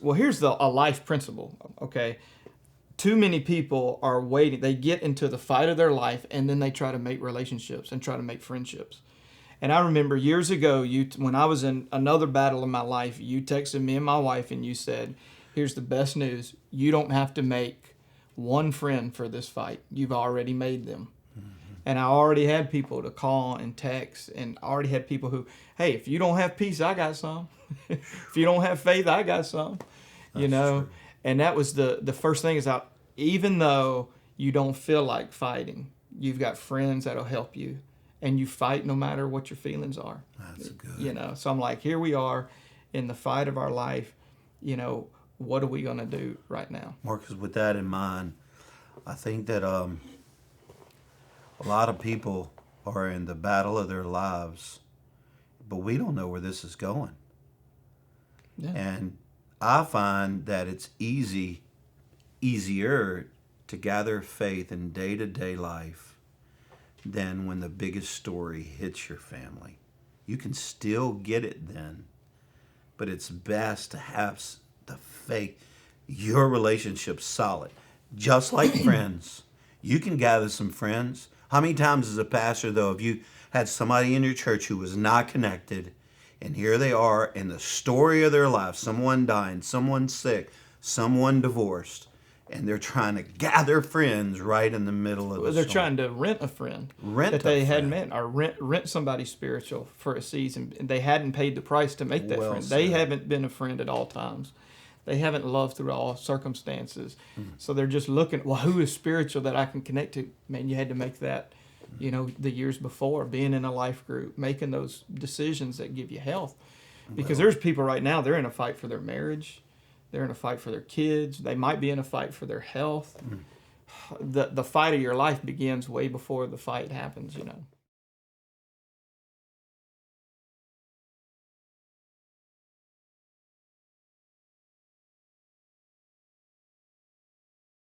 Well, here's a life principle, okay? Too many people are waiting. They get into the fight of their life, and then they try to make relationships and try to make friendships. And I remember years ago, when I was in another battle in my life, you texted me and my wife, and you said, "Here's the best news: you don't have to make one friend for this fight. You've already made them." And I already had people to call and text, and I already had people who, "Hey, if you don't have peace, I got some. If you don't have faith, I got some." You That's know, true. and that was the first thing is out. Even though you don't feel like fighting, you've got friends that'll help you, and you fight no matter what your feelings are. That's good. You know, so I'm like, here we are, in the fight of our life. You know, what are we gonna do right now? Marcus, with that in mind, I think that a lot of people are in the battle of their lives, but we don't know where this is going. Yeah. And I find that it's easier to gather faith in day-to-day life than when the biggest story hits your family. You can still get it then, but it's best to have the faith, your relationship solid. Just like friends. You can gather some friends. How many times as a pastor, though, have you had somebody in your church who was not connected, and here they are in the story of their life, someone dying, someone sick, someone divorced, and they're trying to gather friends right in the middle of Well, the they're storm. trying to rent a friend Rent that a they hadn't friend. met, or rent somebody spiritual for a season, and they hadn't paid the price to make that Well friend. They said. haven't been a friend at all times. They haven't loved through all circumstances. So they're just looking, well, who is spiritual that I can connect to? Man, you had to make that, the years before, being in a life group, making those decisions that give you health. Because there's people right now, they're in a fight for their marriage. They're in a fight for their kids. They might be in a fight for their health. The fight of your life begins way before the fight happens.